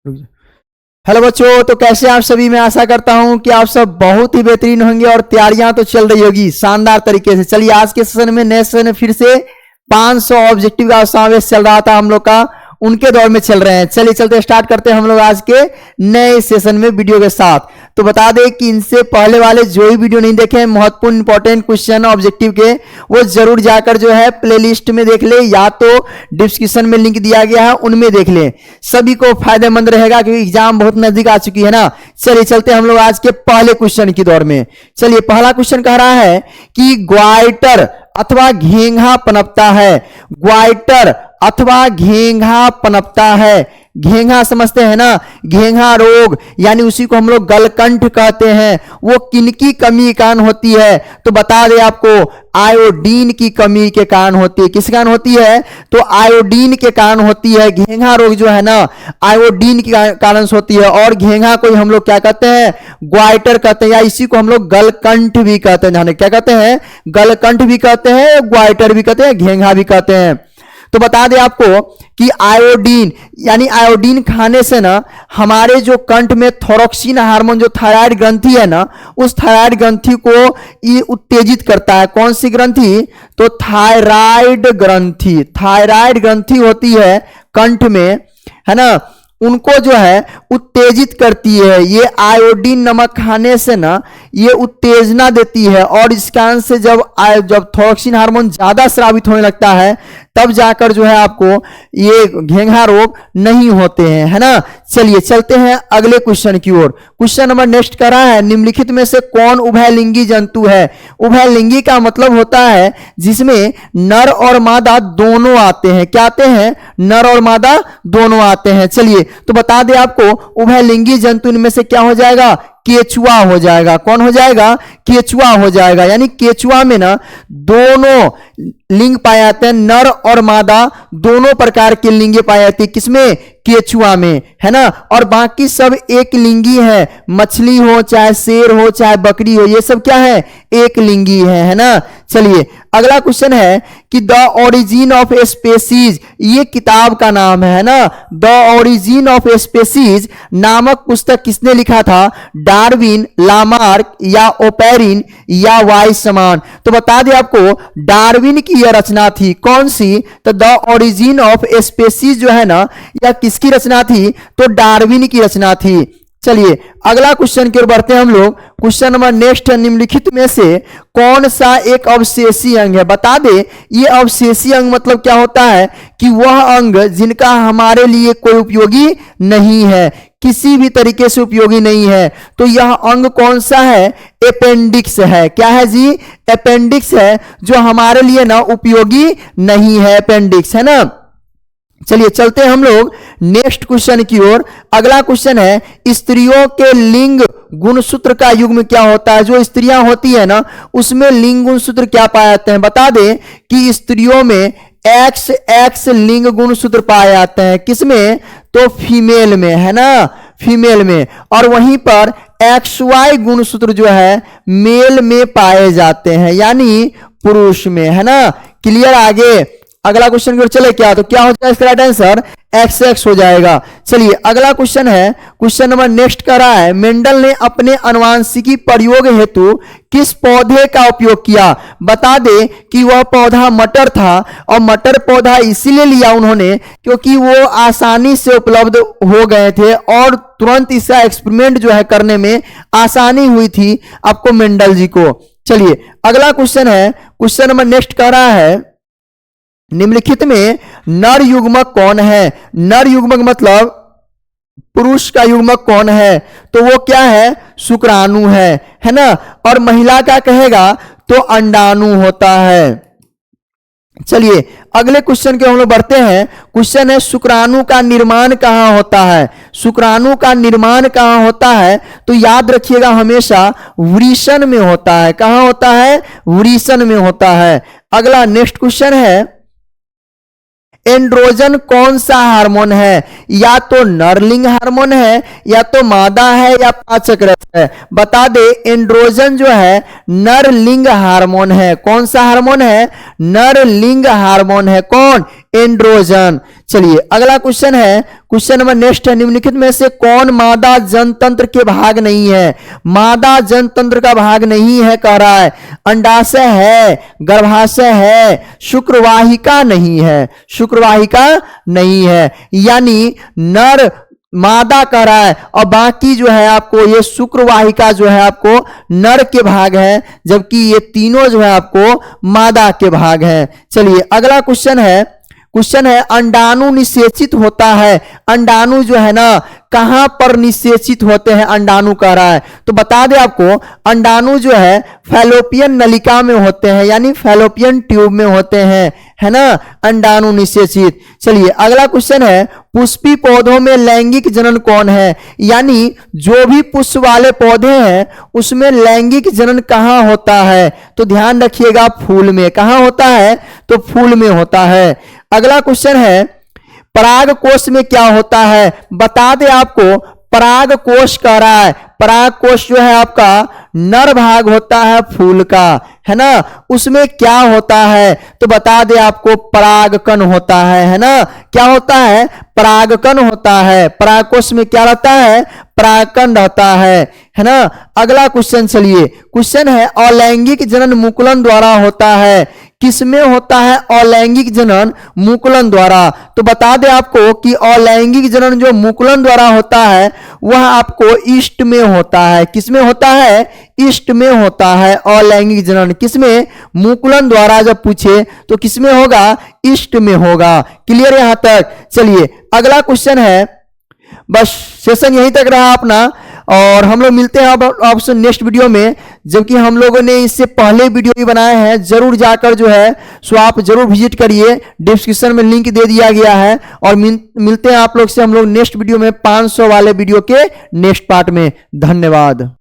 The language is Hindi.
हेलो बच्चों, तो कैसे आप सभी। मैं आशा करता हूं कि आप सब बहुत ही बेहतरीन होंगे और तैयारियां तो चल रही होगी शानदार तरीके से। चलिए आज के सेशन में, नए सेशन में फिर से 500 ऑब्जेक्टिव का समावेश चल रहा था हम लोग का, उनके दौर में चल रहे हैं। चलिए चलते स्टार्ट करते हैं हम लोग आज के नए सेशन में वीडियो के साथ। तो बता दें कि इनसे पहले वाले जो ही वीडियो नहीं देखे महत्वपूर्ण इंपॉर्टेंट क्वेश्चन ऑब्जेक्टिव के, वो जरूर जाकर जो है प्लेलिस्ट में देख ले, या तो डिस्क्रिप्शन में लिंक दिया गया है उनमें देख ले। सभी को फायदेमंद रहेगा क्योंकि एग्जाम बहुत नजदीक आ चुकी है ना। चलिए चलते हम लोग आज के पहले क्वेश्चन की दौर में। चलिए पहला क्वेश्चन कह रहा है कि ग्वाइटर अथवा घेंघा पनपता है। ग्वाइटर अथवा घेंघा पनपता है। घेंघा समझते हैं ना, घेंघा रोग यानी उसी को हम लोग गलकंठ कहते हैं। वो किनकी कमी के कारण होती है? तो बता दे आपको, आयोडीन की कमी के कारण होती है। किस कारण होती है? तो आयोडीन के कारण होती है। घेंघा रोग जो है ना, आयोडीन के कारण से होती है। और घेंघा को हम लोग क्या कहते हैं? ग्वाइटर कहते हैं, या इसी को हम लोग गलकंठ भी कहते हैं। क्या कहते हैं? गलकंठ भी कहते हैं, ग्वाइटर भी कहते हैं, घेंघा भी कहते हैं। तो बता दें आपको कि आयोडीन यानी आयोडीन खाने से ना हमारे जो कंठ में थोरक्सिन हार्मोन, जो थायराइड ग्रंथि है ना, उस थायराइड ग्रंथि को ये उत्तेजित करता है। कौन सी ग्रंथि? तो थायराइड ग्रंथि। थायराइड ग्रंथि होती है कंठ में, है ना, उनको जो है उत्तेजित करती है। ये आयोडीन नमक खाने से ना ये उत्तेजना देती है, और इस कारण से जब थोरक्सिन हार्मोन ज्यादा स्रावित होने लगता है तब जाकर जो है आपको ये घेंघा रोग नहीं होते हैं, है ना। चलिए चलते हैं अगले क्वेश्चन की ओर। क्वेश्चन नंबर नेक्स्ट कर रहा है, निम्नलिखित में से कौन उभयलिंगी जंतु है? उभयलिंगी का मतलब होता है जिसमें नर और मादा दोनों आते हैं। क्या आते हैं? नर और मादा दोनों आते हैं। चलिए तो बता दें आपको, उभयलिंगी जंतु इनमें से क्या हो जाएगा? केचुआ हो जाएगा। कौन हो जाएगा? केचुआ हो जाएगा। यानी केचुआ में ना दोनों लिंग पाए जाते हैं, नर और मादा दोनों प्रकार के लिंगे पाए जाती है। किसमें? केचुआ में, है ना। और बाकी सब एक लिंगी है। मछली हो, चाहे शेर हो, चाहे बकरी हो, ये सब क्या है? एक लिंगी है ना। चलिए अगला क्वेश्चन है कि द ओरिजिन ऑफ स्पेसीज, ये किताब का नाम है ना। द ओरिजिन ऑफ स्पेसीज नामक पुस्तक किसने लिखा था? डार्विन, लामार्क या ओपेरिन या वाइसमान? तो बता दें आपको, डार्विन की यह रचना थी। कौन सी? तो द ओरिजिन ऑफ स्पेसीज जो है ना, यह किसकी रचना थी? तो डार्विन की रचना थी। चलिए अगला क्वेश्चन की ओर बढ़ते हैं हम लोग। क्वेश्चन नंबर नेक्स्ट है, निम्नलिखित में से कौन सा एक अवशेषी अंग है? बता दे ये अवशेषी अंग मतलब क्या होता है? कि वह अंग जिनका हमारे लिए कोई उपयोगी नहीं है, किसी भी तरीके से उपयोगी नहीं है। तो यह अंग कौन सा है? अपेंडिक्स है। क्या है जी? अपेंडिक्स है, जो हमारे लिए ना उपयोगी नहीं है, अपेंडिक्स, है ना। चलिए चलते हैं हम लोग नेक्स्ट क्वेश्चन की ओर। अगला क्वेश्चन है, स्त्रियों के लिंग गुणसूत्र का युग्म क्या होता है? जो स्त्रियां होती है ना उसमें लिंग गुणसूत्र क्या पाए जाते हैं? बता दें कि स्त्रियों में XX लिंग गुणसूत्र पाए जाते हैं। किसमें? तो फीमेल में, है ना, फीमेल में। और वहीं पर XY गुणसूत्र जो है मेल में पाए जाते हैं, यानी पुरुष में, है ना। क्लियर? आगे अगला क्वेश्चन की ओर चले क्या? तो क्या हो जाएगा इसका राइट आंसर? XX हो जाएगा। चलिए अगला क्वेश्चन है, क्वेश्चन नंबर नेक्स्ट कर रहा है, मेंडल ने अपने अनुवांशिकी प्रयोग हेतु किस पौधे का उपयोग किया? बता दे कि वह पौधा मटर था, और मटर पौधा इसीलिए लिया उन्होंने क्योंकि वो आसानी से उपलब्ध हो गए थे और तुरंत इसका एक्सपेरिमेंट जो है करने में आसानी हुई थी आपको, मेंडल जी को। चलिए अगला क्वेश्चन है, क्वेश्चन नंबर नेक्स्ट कर रहा है, निम्नलिखित में नर युग्मक कौन है? नर युग्मक मतलब पुरुष का युग्मक कौन है? तो वो क्या है? शुक्राणु है ना। और महिला का कहेगा तो अंडाणु होता है। चलिए अगले क्वेश्चन के हम लोग बढ़ते हैं। क्वेश्चन है, शुक्राणु का निर्माण कहां होता है? शुक्राणु का निर्माण कहां होता है? तो याद रखिएगा हमेशा वृषण में होता है। कहां होता है? वृषण में होता है। अगला नेक्स्ट क्वेश्चन है, एंड्रोजन कौन सा हार्मोन है? या तो नरलिंग हार्मोन है, या तो मादा है, या पाचक रस है? बता दे एंड्रोजन जो है नरलिंग हार्मोन है। कौन सा हार्मोन है? नरलिंग हार्मोन है। कौन? एंड्रोजन। चलिए अगला क्वेश्चन है, क्वेश्चन नंबर नेक्स्ट है, निम्नलिखित में से कौन मादा जनतंत्र के भाग नहीं है? मादा जनतंत्र का भाग नहीं है कह रहा है। अंडाशय है, गर्भाशय है, शुक्रवाहिका नहीं है, शुक्रवाहिका नहीं है, यानी नर मादा कह रहा है और बाकी जो है आपको ये शुक्रवाहिका जो है आपको नर के भाग है, जबकि ये तीनों जो है आपको मादा के भाग है। चलिए अगला क्वेश्चन है अंडाणु निषेचित होता है। अंडाणु जो है ना कहां पर निषेचित होते हैं अंडाणु कह रहा है, तो बता दे आपको अंडाणु जो है फैलोपियन नलिका में होते हैं, यानी फैलोपियन ट्यूब में होते हैं, है ना, अंडाणु निषेचित। चलिए अगला क्वेश्चन है, पुष्पी पौधों में लैंगिक जनन कौन है? यानी जो भी पुष्प वाले पौधे हैं उसमें लैंगिक जनन कहां होता है? तो ध्यान रखिएगा फूल में। कहां होता है? तो फूल में होता है। अगला क्वेश्चन है, पराग कोश में क्या होता है? बता दे आपको पराग कोश कह रहा है। पराग कोश जो है आपका नर भाग होता है फूल का, है ना, उसमें क्या होता है? तो बता दे आपको परागकण होता है ना। क्या होता है? परागकण होता है। परागकोश में क्या रहता है? परागकण रहता है ना। अगला क्वेश्चन, चलिए क्वेश्चन है, अलैंगिक जनन मुकुलन द्वारा होता है। किसमें होता है अलैंगिक जनन? मुकुलन द्वारा। तो बता दे आपको कि अलैंगिक जनन जो मुकुलन द्वारा होता है वह आपको ईस्ट में होता है। किसमें होता है? ईस्ट में होता है अलैंगिक जनन। किसमें? मुकुलन द्वारा जब पूछे तो किसमें होगा? ईस्ट में होगा। क्लियर यहां तक? चलिए अगला क्वेश्चन है, बस सेशन यहीं तक रहा अपना, और हम लोग मिलते हैं अब आपसे नेक्स्ट वीडियो में, जबकि हम लोगों ने इससे पहले वीडियो भी बनाए हैं, जरूर जाकर जो है सो आप जरूर विजिट करिए, डिस्क्रिप्शन में लिंक दे दिया गया है। और मिलते हैं आप लोग से हम लोग नेक्स्ट वीडियो में 500 वाले वीडियो के नेक्स्ट पार्ट में। धन्यवाद।